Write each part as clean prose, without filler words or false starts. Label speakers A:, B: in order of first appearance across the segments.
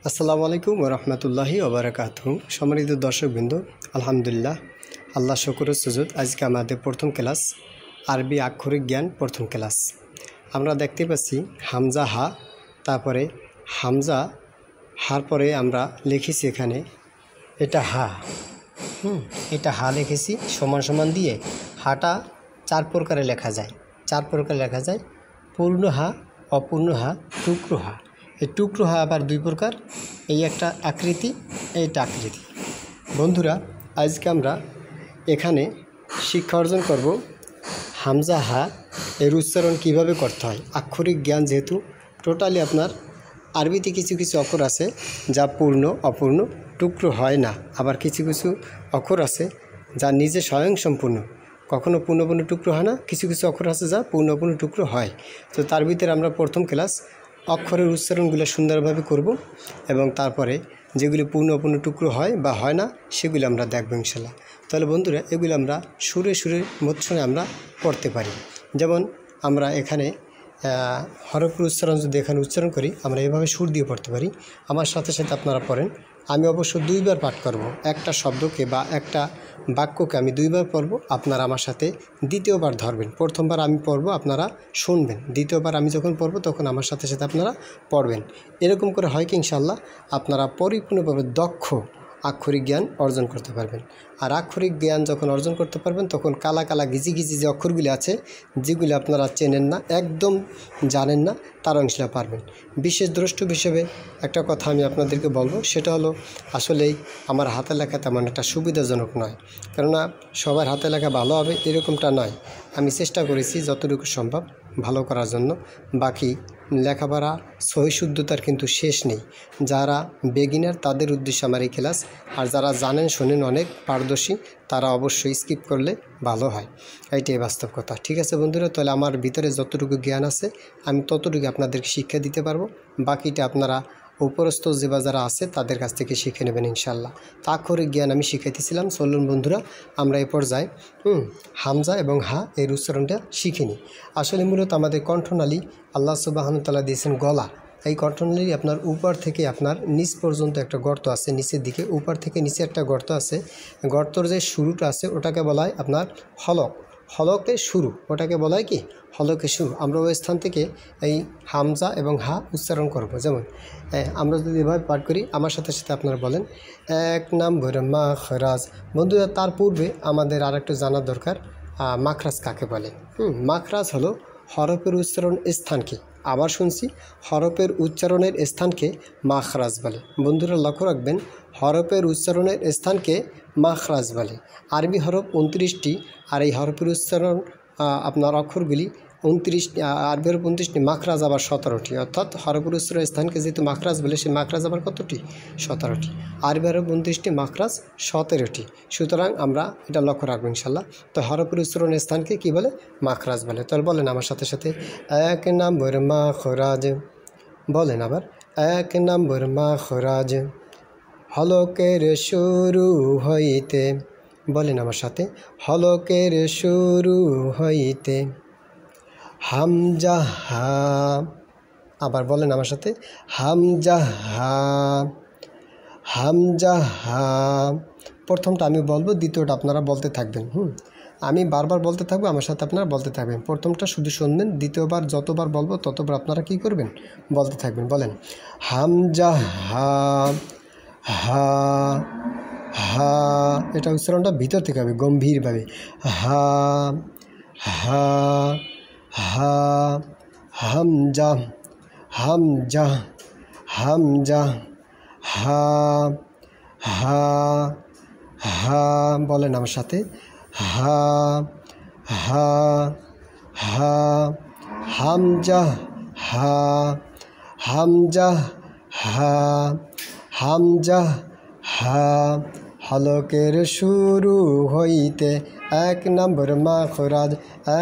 A: আসসালামু আলাইকুম ওয়া রাহমাতুল্লাহি ওয়া বারাকাতুহু। সম্মানিত দর্শকবৃন্দ, আলহামদুলিল্লাহ, আল্লাহ শুকর ও সুজুদ। আজকে আমাদের প্রথম ক্লাস আরবি আক্ষরিক জ্ঞান প্রথম ক্লাস। আমরা দেখতে পাচ্ছি হামজা হা, তারপরে হামজা হার পরে আমরা লিখেছি এখানে এটা হা, এটা হা লিখেছি সমান সমান দিয়ে। হাটা চার প্রকারে লেখা যায়, পূর্ণ হা, অপূর্ণ হা, টুকরো হা। এই টুকরো হা আবার দুই প্রকার, এই একটা আকৃতি, এইটা আকৃতি। বন্ধুরা, আজকে আমরা এখানে শিক্ষা অর্জন করব হামজা হা এর উচ্চারণ কিভাবে করতে হয়। আক্ষরিক জ্ঞান যেহেতু টোটালি আপনার আরবিতে কিছু কিছু অক্ষর আছে যা পূর্ণ অপূর্ণ টুকরো হয় না, আবার কিছু কিছু অক্ষর আছে যা নিজে স্বয়ংসম্পূর্ণ, কখনো পূর্ণপূর্ণ টুকরো হয় না। কিছু কিছু অক্ষর আছে যা পূর্ণপূর্ণ টুকরো হয়। তো তার ভিতরে আমরা প্রথম ক্লাস অক্ষরের উচ্চারণগুলো সুন্দরভাবে করব এবং তারপরে যেগুলি পূর্ণপূর্ণ টুকরো হয় বা হয় না সেগুলি আমরা দেখব ইনশাল্লাহ। তাহলে বন্ধুরা, এগুলো আমরা সুরে সুরে মধ্যে আমরা পড়তে পারি। যেমন আমরা এখানে হরফের উচ্চারণ যদি এখানে উচ্চারণ করি, আমরা এভাবে সুর দিয়ে পড়তে পারি। আমার সাথে সাথে আপনারা পড়েন। আমি অবশ্য দুইবার পাঠ করব, একটা শব্দকে বা একটা বাক্যকে আমি দুইবার পড়ব, আপনারা আমার সাথে দ্বিতীয়বার ধরবেন। প্রথমবার আমি পড়ব, আপনারা শুনবেন, দ্বিতীয়বার আমি যখন পড়ব তখন আমার সাথে সাথে আপনারা পড়বেন। এরকম করে হয় কি ইনশাল্লাহ আপনারা পরিপূর্ণভাবে দক্ষ আক্ষরিক জ্ঞান অর্জন করতে পারবেন। আর আক্ষরিক জ্ঞান যখন অর্জন করতে পারবেন তখন কালা কালা গিজি গিজি যে অক্ষরগুলি আছে, যেগুলি আপনারা চেনেন না, একদম জানেন না, তারা ইনশাল্লাহ পারবেন। বিশেষ দ্রষ্টব্য হিসেবে একটা কথা আমি আপনাদেরকে বলবো, সেটা হলো আসলেই আমার হাতে লেখা তেমন একটা সুবিধাজনক নয়, কেননা সবার হাতে লেখা ভালো হবে এরকমটা নয়। আমি চেষ্টা করেছি যতটুকু সম্ভব ভালো করার জন্য। বাকি লেখাপড়া সহিশুদ্ধতার কিন্তু শেষ নেই। যারা বেগিনার তাদের উদ্দেশ্যে আমার এই ক্লাস, আর যারা জানেন শোনেন অনেক পারদর্শী, তারা অবশ্যই স্কিপ করলে ভালো হয়। এইটাই বাস্তব কথা। ঠিক আছে বন্ধুরা, তাহলে আমার ভিতরে যতটুকু জ্ঞান আছে আমি ততটুকু আপনাদেরকে শিক্ষা দিতে পারবো। বাকিটা আপনারা উপরস্থ যে যারা আছে তাদের কাছ থেকে শিখে নেবেন ইনশাল্লাহ। তা আক্ষরিক জ্ঞান আমি শিখাইতেছিলাম। চলুন বন্ধুরা, আমরা এই পর্যায়ে হামজা এবং হা এর উচ্চারণটা শিখে নিই। আসলে মূলত আমাদের কণ্ঠনালী আল্লাহ সুবহানাহু ওয়া তাআলা দিয়েছেন গলা। এই কণ্ঠনালী আপনার উপর থেকে আপনার নিচ পর্যন্ত একটা গর্ত আছে, নিচের দিকে উপর থেকে নিচে একটা গর্ত আছে। গর্তর যে শুরুটা আছে ওটাকে বলা হয় আপনার হলক, হলকের শুরু, ওটাকে বলা হয় কি হলকের শুরু। আমরা ওই স্থান থেকে এই হামজা এবং হা উচ্চারণ করব। যেমন আমরা যদি এভাবে পাঠ করি, আমার সাথে সাথে আপনারা বলেন 1 নম্বর মাখরাজ। বন্ধুরা, তার পূর্বে আমাদের আর একটু জানার দরকার মাখরাজ কাকে বলে। মাখরাজ হলো হরফের উচ্চারণ স্থানকে, আবার শুনছি, হরফের উচ্চারণের স্থানকে মাখরাজ বলে। বন্ধুরা লক্ষ্য রাখবেন, হরফের উচ্চারণের স্থানকে মাখরাজ বলে। আরবি হরফ 29টি, আর এই হরফের উচ্চারণ আপনার অক্ষরগুলি 29টি, আরবি হরফ 29টি, মাখরাজ আবার 17টি। অর্থাৎ হরফের উচ্চারণের স্থানকে যেহেতু মাখরাজ বলে, সেই মাখরাজ আবার কতটি? 17টি। আরবি হরফ 29টি, মাখরাজ 17টি। সুতরাং আমরা এটা লক্ষ্য রাখবো ইনশাল্লাহ। তো হরফের উচ্চারণের স্থানকে কি বলে? মাখরাজ বলে। তাহলে বলেন আমার সাথে সাথে 1 নম্বর মাখরাজ। বলেন আবার 1 নম্বর মাখরাজ। হলকের শুরু হইতে, বলেন আমার সাথে, হলকের শুরু হইতে হামজা হা। আবার বলেন আমার সাথে হামজা হা, হামজা হা। প্রথমটা আমি বলবো, দ্বিতীয়টা আপনারা বলতে থাকবেন। আমি বারবার বলতে থাকবো, আমার সাথে আপনারা বলতে থাকবেন। প্রথমটা শুধু শুনবেন, দ্বিতীয়বার যতবার বলবো ততবার আপনারা কি করবেন? বলতে থাকবেন। বলেন হামজা হা, হা, হা। এটা উচ্চারণটা ভিতর থেকে হবে গম্ভীরভাবে। হা, হা, হা। হামজা, হামজা, হামজা, হা, হা, হা। বলেন আমার সাথে হা, হা, হা। হামজা হা, হামজা হা, হামজা হা। হলকের শুরু হইতে 1 নম্বর মাখরাজ,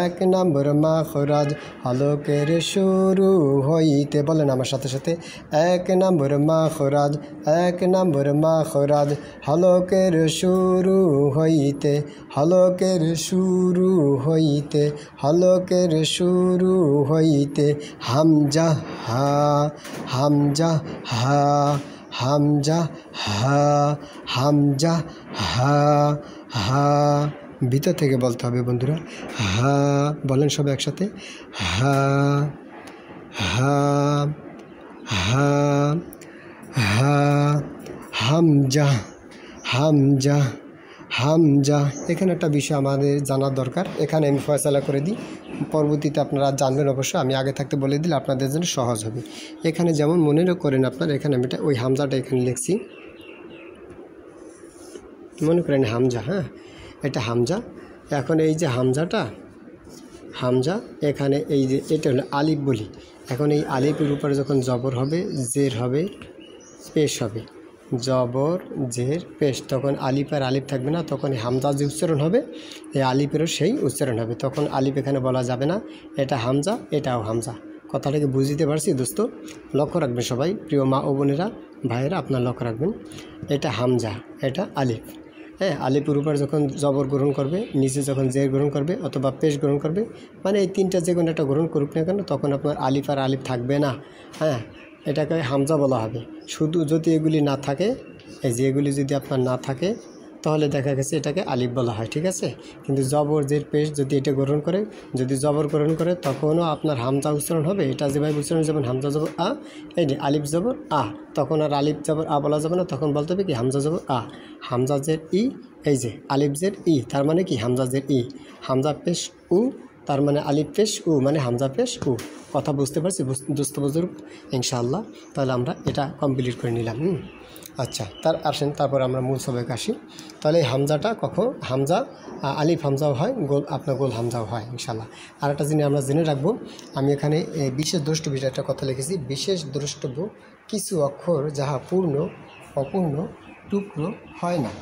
A: 1 নম্বর মাখরাজ। হলকের শুরু হইতে, বলেন আমার সাথে সাথে 1 নম্বর মাখরাজ, 1 নম্বর মাখরাজ। হলকের শুরু হইতে, হলকের শুরু হইতে, হলকের শুরু হইতে হামজা হা, হামজা হা, হামজা হা, হামজা হা, হা। ভিতর থেকে বলতে হবে বন্ধুরা, হা। বলেন সবাই একসাথে, হা, হা, হা, হা। হামজা, হামজা, হামজা। এখানে একটা বিষয় আমাদের জানার দরকার, এখানে আমি ফয়সালা করে দিই, পরবর্তীতে আপনারা জানবেন অবশ্য। আমি আগে থাকতে বলে দিলে আপনাদের জন্য সহজ হবে। এখানে যেমন মনে করেন আপনার, এখানে আমি ওই হামজাটা এখানে লিখছি, মনে করেন হামজা, হ্যাঁ এটা হামজা। এখন এই যে হামজাটা, হামজা এখানে এই যে এটা হলো আলিফ বলি। এখন এই আলিফের উপরে যখন জবর হবে, জের হবে, পেশ হবে, জবর জের পেশ, তখন আলিফ আর আলিফ থাকবে না, তখন এই হামজা যে উচ্চারণ হবে এই আলিফেরও সেই উচ্চারণ হবে। তখন আলিফ এখানে বলা যাবে না, এটা হামজা, এটাও হামজা। কথাটাকে বুঝতে পারছি দোস্ত? লক্ষ্য রাখবেন সবাই, প্রিয় মা ও বোনেরা, ভাইয়েরা, আপনার লক্ষ্য রাখবেন। এটা হামজা, এটা আলিফ। হ্যাঁ, আলিফের উপর যখন জবর গ্রহণ করবে, নিচে যখন জের গ্রহণ করবে অথবা পেশ গ্রহণ করবে, মানে এই তিনটা যে কোনো একটা গ্রহণ করুক না কেন, তখন আপনার আলিফ আর আলিফ থাকবে না। হ্যাঁ, এটাকে হামজা বলা হবে। শুধু যদি এগুলি না থাকে, এই যে এগুলি যদি আপনার না থাকে, তাহলে দেখা গেছে এটাকে আলিফ বলা হয়, ঠিক আছে। কিন্তু জবর জের পেশ যদি এটা গ্রহণ করে, যদি জবর গ্রহণ করে, তখনও আপনার হামজা উচ্চারণ হবে। এটা যেভাবে উচ্চারণ, যেমন হামজা জবর আ, এই যে আলিফ জবর আ, তখন আর আলিফ জবর আ বলা যাবে না, তখন বলতে হবে কি হামজা জবর আ। হামজা জের ই, এই যে আলিফ জের ই, তার মানে কি হামজা জের ই। হামজা পেশ উ, তার মানে আলিফ পেশ উ, মানে হামজা পেশ উ। কথা বুঝতে পারছি দোস্ত বুজুর্গ? ইনশাআল্লাহ তাহলে আমরা এটা কমপ্লিট করে নিলাম। আচ্ছা, আসেন তারপর আমরা মূল সবাইকে আসি। তাহলে এই হামজাটা কখন হামজা, আলিফ হামজাও হয়, আপনার গোল হামজাও হয় ইনশাআল্লাহ। আর একটা জিনিস আমরা জেনে রাখবো, আমি এখানে বিশেষ দ্রষ্টব্য একটা কথা লিখেছি, বিশেষ দ্রষ্টব্য কিছু অক্ষর যাহা পূর্ণ অপূর্ণ টুকরো হয় না।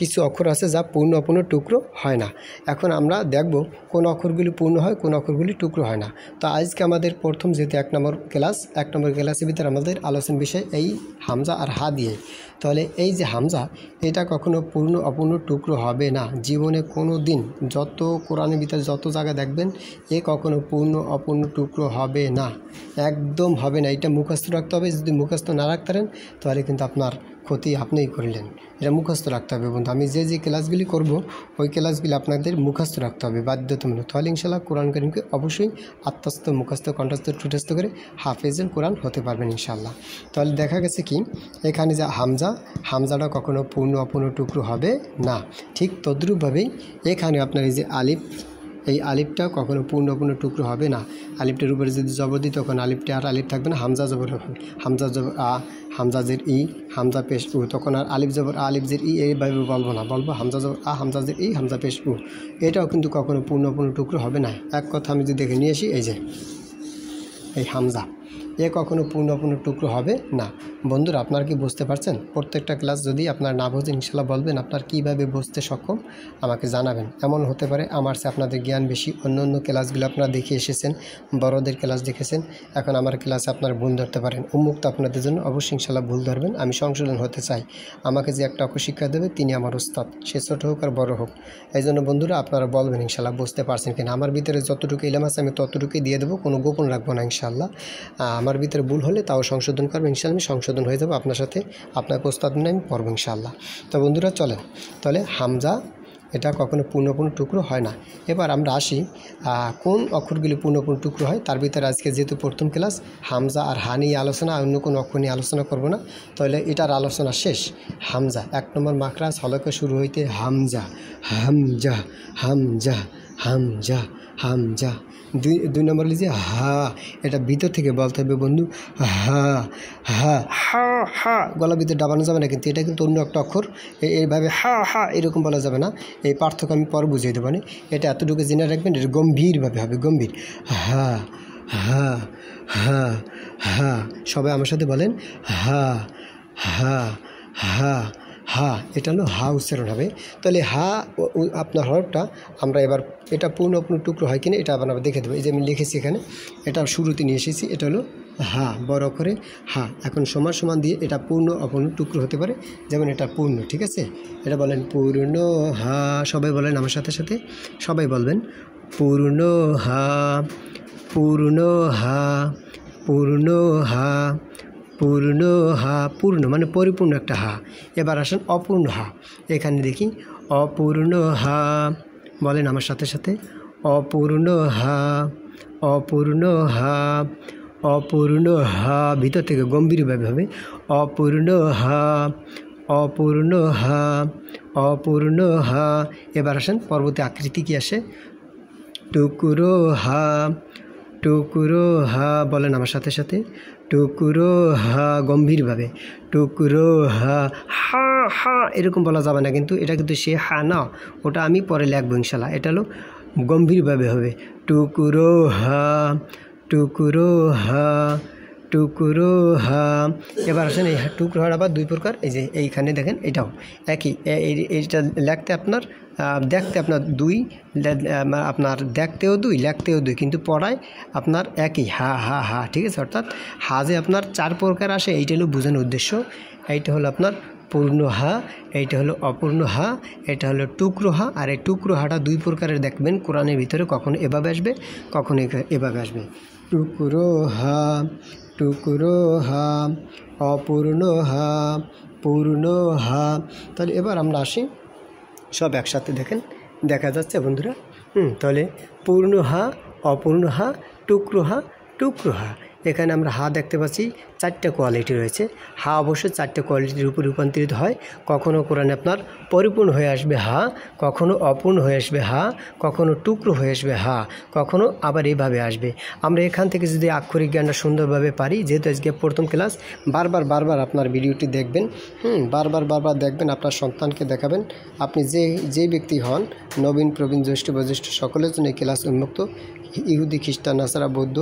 A: কিছু অক্ষর আছে যা পূর্ণ অপূর্ণ টুকরো হয় না। এখন আমরা দেখব কোন অক্ষরগুলি পূর্ণ হয়, কোন অক্ষরগুলি টুকরো হয় না। তো আজকে আমাদের প্রথম যেহেতু এক নম্বর ক্লাসের ভিতরে আমাদের আলোচনার বিষয় এই হামজা আর হা দিয়ে। তাহলে এই যে হামজা, এটা কখনো পূর্ণ অপূর্ণ টুকরো হবে না জীবনে কোনো দিন। যত কোরআনের ভিতরে যত জায়গায় দেখবেন, এ কখনো পূর্ণ অপূর্ণ টুকরো হবে না, একদম হবে না। এটা মুখস্থ রাখতে হবে। যদি মুখস্থ না রাখতে পারেন তাহলে কিন্তু আপনার ক্ষতি আপনিই করলেন। এটা মুখস্থ রাখতে হবে বন্ধু। আমি যে ক্লাসগুলি করব, ওই ক্লাসগুলি আপনাদের মুখস্থ রাখতে হবে বাধ্যতামূলক। তাহলে ইনশাআল্লাহ কোরআন কারীমকে অবশ্যই আত্মস্থ, মুখস্থ, কণ্ঠস্থ, ঠোঁটস্থ করে হাফেজুল কোরআন হতে পারবেন ইনশাআল্লাহ। তাহলে দেখা গেছে কি, এখানে যে হামজাটা কখনো পূর্ণ অপূর্ণ টুকরো হবে না। ঠিক তদ্রূপভাবেই এখানে আপনার এই যে আলিফ, এই আলিফটা কখনো পূর্ণ অপূর্ণ টুকরো হবে না। আলিফটার উপরে যদি জবর দিই, তখন আলিফটা আর আলিফ থাকবে না, হামজা জবর হবে। হামজা জবর আ, হামজা জের ই, হামজা পেশ উ, তখন আর আলিফ জবর আ, আলিফ জের ই এইভাবে বলবো না, বলবো হামজা জবর আ, হামজা জের ই, হামজা পেশ উ। এটাও কিন্তু কখনো পূর্ণ অপূর্ণ টুকরো হবে না। এক কথা আমি যদি দেখে নিয়ে আসি, এই যে এই হামজা, এ কখনো পূর্ণ অপূর্ণ টুকরো হবে না। বন্ধুরা আপনারা কি বুঝতে পারছেন? প্রত্যেকটা ক্লাস যদি আপনার না বোঝেন, ইনশাআল্লাহ বলবেন, আপনার কীভাবে বুঝতে সক্ষম আমাকে জানাবেন। এমন হতে পারে আমার চেয়ে আপনাদের জ্ঞান বেশি, অন্য অন্য ক্লাসগুলো আপনারা দেখে এসেছেন, বড়দের ক্লাস দেখেছেন, এখন আমার ক্লাসে আপনারা ভুল ধরতে পারেন। উন্মুক্ত আপনাদের জন্য অবশ্যই ইনশাআল্লাহ ভুল ধরবেন। আমি সংশোধন হতে চাই। আমাকে যে একটা অক্ষর শিক্ষা দেবে তিনি আমার উস্তাদ, সে ছোটো হোক আর বড় হোক। এই জন্য বন্ধুরা আপনারা বলবেন ইনশাআল্লাহ বুঝতে পারছেন কিনা। আমার ভিতরে যতটুকু ইলম আছে আমি ততটুকুই দিয়ে দেবো, কোনো গোপন রাখবো না ইনশাআল্লাহ। আমার ভিতরে ভুল হলে তাও সংশোধন করবো ইনশাআল্লাহ। আমি সংশোধন হয়ে যাবো আপনার সাথে, আপনার প্রস্তাব নিয়ে আমি পড়বো ইনশাআল্লাহ। তো বন্ধুরা চলেন, তাহলে হামজা এটা কখনো পূর্ণপূর্ণ টুকরো হয় না। এবার আমরা আসি কোন অক্ষরগুলি পূর্ণপূর্ণ টুকরো হয়। তার ভিতরে আজকে যেহেতু প্রথম ক্লাস, হামজা আর হা নিয়ে আলোচনা, অন্য কোনো অক্ষর নিয়ে আলোচনা করব না। তাহলে এটার আলোচনা শেষ। হামজা 1 নম্বর মাখরাজ হলকে শুরু হইতে হামজা, হামজা, হামজা, হামজা, হামজা। 2 নম্বর লিখে হা, এটা ভিতর থেকে বলতে হবে বন্ধু, হা, হা, হা, হা। গলার ভিতরে ডাবানো যাবে না, কিন্তু এটা কিন্তু অন্য একটা অক্ষর, এইভাবে হা হা এরকম বলা যাবে না। এই পার্থক্য আমি পরে বুঝিয়ে দেবো। এটা এতটুকু জেনে রাখবেন, এটা গম্ভীরভাবে হবে, গম্ভীর। হা, হা, হা, হা। সবাই আমার সাথে বলেন, হা, হা, হা, হা। এটা হলো হা উচ্চারণ হবে। তাহলে হা আপনার হরফটা আমরা এবার এটা পূর্ণ অপূর্ণ টুকরো হয় কিনা এটা আবার দেখে দেবো। এই যে আমি লিখেছি এখানে, এটা শুরুতে নিয়ে এসেছি, এটা হলো হা, বড় অক্ষরে হা। এখন সমান সমান দিয়ে এটা পূর্ণ অপূর্ণ টুকরো হতে পারে, যেমন এটা পূর্ণ, ঠিক আছে। এটা বলেন পূর্ণ হা, সবাই বলেন আমার সাথে সাথে, সবাই বলবেন পূর্ণ হা, পূর্ণ হা, পূর্ণ হা, পূর্ণ হা, পূর্ণ মানে পরিপূর্ণ একটা হা। এবার আসেন অপূর্ণ হা। এখানে দেখি অপূর্ণ হা, বলেন আমার সাথে সাথে, অপূর্ণ হা, অপূর্ণ হা, অপূর্ণ হা, ভিতর থেকে গম্ভীরভাবে হবে অপূর্ণ হা, অপূর্ণ হা, অপূর্ণ হা। এবার আসেন পরবর্তী আকৃতি কি আসে, টুকরো হা, টুকরো হা, বলেন আমার সাথে সাথে, টুকরো হা, গম্ভীরভাবে টুকরো হা, হা হা এরকম বলা যাবে না, কিন্তু এটা কিন্তু সে হা না, ওটা আমি পরে লিখবো ইনশাল্লাহ। এটা হলো গম্ভীরভাবে হবে টুকরো হা, টুকরো হা, টুকরো হা। এবার আসেন এই টুকরো হার আবার দুই প্রকার, এই যে এইখানে দেখেন এটাও একই, এইটা লিখতে আপনার দেখতে আপনার দুই, আপনার দেখতেও দুই লিখতেও দুই, কিন্তু পড়ায় আপনার একই হা হা হা, ঠিক আছে। অর্থাৎ হা যে আপনার চার প্রকার আসে এইটা হলো বোঝানোর উদ্দেশ্য। এইটা হলো আপনার পূর্ণ হা, এইটা হলো অপূর্ণ হা, এটা হলো টুকরো হা। আর এই টুকরো হাটা দুই প্রকারের দেখবেন কোরআনের ভিতরে, কখনো এভাবে আসবে কখনো এভাবে আসবে, টুকরো হা, টুকরো হা, অপূর্ণ হা, পূর্ণ হা। তাহলে এবার আমরা আসি সব একসাথে, দেখেন দেখা যাচ্ছে বন্ধুরা। তাহলে পূর্ণ হা, অপূর্ণ হা, টুকরো হা, টুকরো হা। এখানে আমরা হা দেখতে পাচ্ছি চারটে কোয়ালিটি রয়েছে। হা অবশ্যই চারটে কোয়ালিটির উপর রূপান্তরিত হয়। কখনও কোরআনে আপনার পরিপূর্ণ হয়ে আসবে হা, কখনও অপূর্ণ হয়ে আসবে হা, কখনও টুকরো হয়ে আসবে হা, কখনও আবার এইভাবে আসবে। আমরা এখান থেকে যদি আক্ষরিক জ্ঞানটা সুন্দরভাবে পারি, যেহেতু আজকে প্রথম ক্লাস, বারবার আপনার ভিডিওটি দেখবেন, বারবার দেখবেন, আপনার সন্তানকে দেখাবেন। আপনি যেই ব্যক্তি হন, নবীন প্রবীণ জ্যেষ্ঠ বয়োজ্যেষ্ঠ সকলের জন্য এই ক্লাস উন্মুক্ত। ইহুদি খ্রিস্টান নাসারা বৌদ্ধ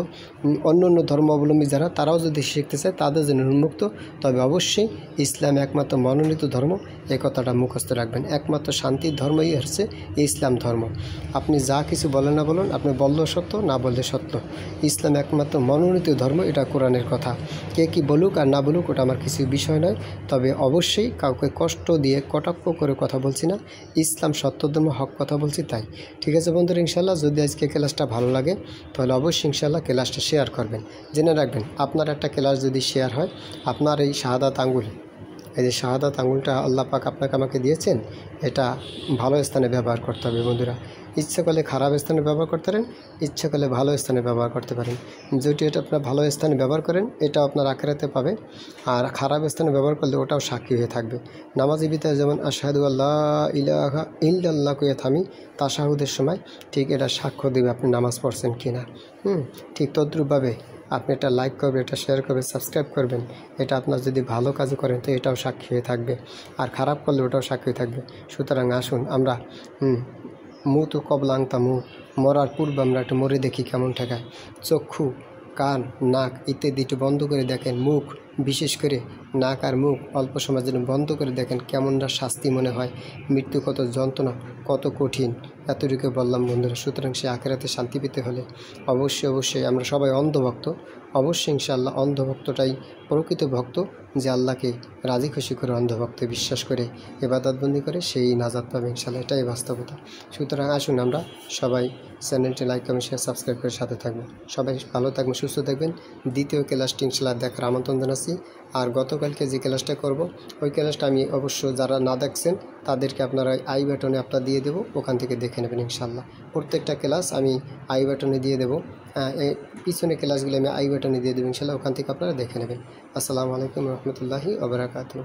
A: অন্য ধর্মাবলম্বী যারা, তারাও যদি শিখতে চায় তাদের জন্য উন্মুক্ত। তবে অবশ্যই ইসলাম একমাত্র মনোনীত ধর্ম, এই কথাটা মুখস্থ রাখবেন। একমাত্র শান্তির ধর্মই হচ্ছে ইসলাম ধর্ম। আপনি যা কিছু বলেন না বলুন, আপনি বললেও সত্য, না বললে সত্য। ইসলাম একমাত্র মনোনীত ধর্ম, এটা কোরআনের কথা। কে কি বলুক আর না বলুক ওটা আমার কিছু বিষয় নয়। তবে অবশ্যই কাউকে কষ্ট দিয়ে কটাক্ষ করে কথা বলছি না, ইসলাম সত্য ধর্ম, হক কথা বলছি তাই। ঠিক আছে বন্ধুরা, ইনশাল্লাহ যদি আজকে ক্লাসটা ভালো লাগে তাহলে অবশ্যই ইনশাল্লাহ ক্লাসটা শেয়ার করবেন। জেনে রাখবেন, আপনার একটা ক্লাস যদি শেয়ার হয়, আপনার এই শাহাদাত আঙ্গুল, এই যে শাহাদাত আঙ্গুলটা আল্লাহ পাক আপনাকে আমাকে দিয়েছেন, এটা ভালো স্থানে ব্যবহার করতে হবে বন্ধুরা। ইচ্ছা করলে খারাপ স্থানে ব্যবহার করতে পারেন, ইচ্ছা করলে ভালো স্থানে ব্যবহার করতে পারেন। যদি এটা আপনার ভালো স্থানে ব্যবহার করেন, এটাও আপনার আখিরাতে পাবে, আর খারাপ স্থানে ব্যবহার করলে ওটাও সাক্ষী হয়ে থাকবে। নামাজি বিতায় যেমন আশহাদু আল্লাহ ইলাহা ইল্লাল্লাহ কয়ে থামি তাশাহুদের সময়, ঠিক এটা সাক্ষ্য দেবে আপনি নামাজ পড়ছেন কি না। ঠিক তদ্রূপভাবে আপনি এটা লাইক করবেন, এটা শেয়ার করবেন, সাবস্ক্রাইব করবেন। এটা আপনার যদি ভালো কাজ করেন তো এটাও সাক্ষী হয়ে থাকবে, আর খারাপ করলে ওটাও সাক্ষী হয়ে থাকবে। সুতরাং আসুন আমরা মুতু কবলাংতা মরার পূর্বে আমরা একটু মরে দেখি কেমন ঠেকায়। চক্ষু, কান, নাক ইত্যাদি একটু বন্ধ করে দেখেন। মুখ, বিশেষ করে নাক আর মুখ অল্প সময়ের জন্য বন্ধ করে দেখেন কেমনটা শাস্তি মনে হয়, মৃত্যু কত যন্ত্রণা, কত কঠিন, এতটুকু বললাম বন্ধুরা। সুতরাং সে আখিরাতে শান্তি পেতে হলে অবশ্যই আমরা সবাই অন্ধভক্ত, অবশ্যই ইনশাআল্লাহ অন্ধভক্তটাই প্রকৃত ভক্ত, যে আল্লাহকে রাজি খুশি করে অন্ধভক্ত বিশ্বাস করে ইবাদতবন্দি করে সেই নাজাত পাবে ইনশাআল্লাহ, এটাই বাস্তবতা। সুতরাং আসুন আমরা সবাই চ্যানেলটি লাইক কমেন্ট শেয়ার সাবস্ক্রাইব করে সাথে থাকবেন। সবাই ভালো থাকবেন, সুস্থ থাকবেন। দ্বিতীয় ক্লাসটি ইনশাআল্লাহ দেখার আমন্ত্রণ জানাচ্ছি। আর গতকালকে যে ক্লাসটা করব, ওই ক্লাসটা আমি অবশ্য যারা না দেখছেন তাদেরকে আপনারা আই বাটনে আপনার দিয়ে দেবো, ওখান থেকে দেখে নেবেন ইনশাআল্লাহ। প্রত্যেকটা ক্লাস আমি আই বাটনে দিয়ে দেবো, এই পিছনে ক্লাসগুলো আমি আই বাটনে দিয়ে দেবো ইনশাআল্লাহ, ওখান থেকে আপনারা দেখে নেবেন। আসসালামু আলাইকুম রহমতুল্লাহি ওয়া বারাকাতুহু।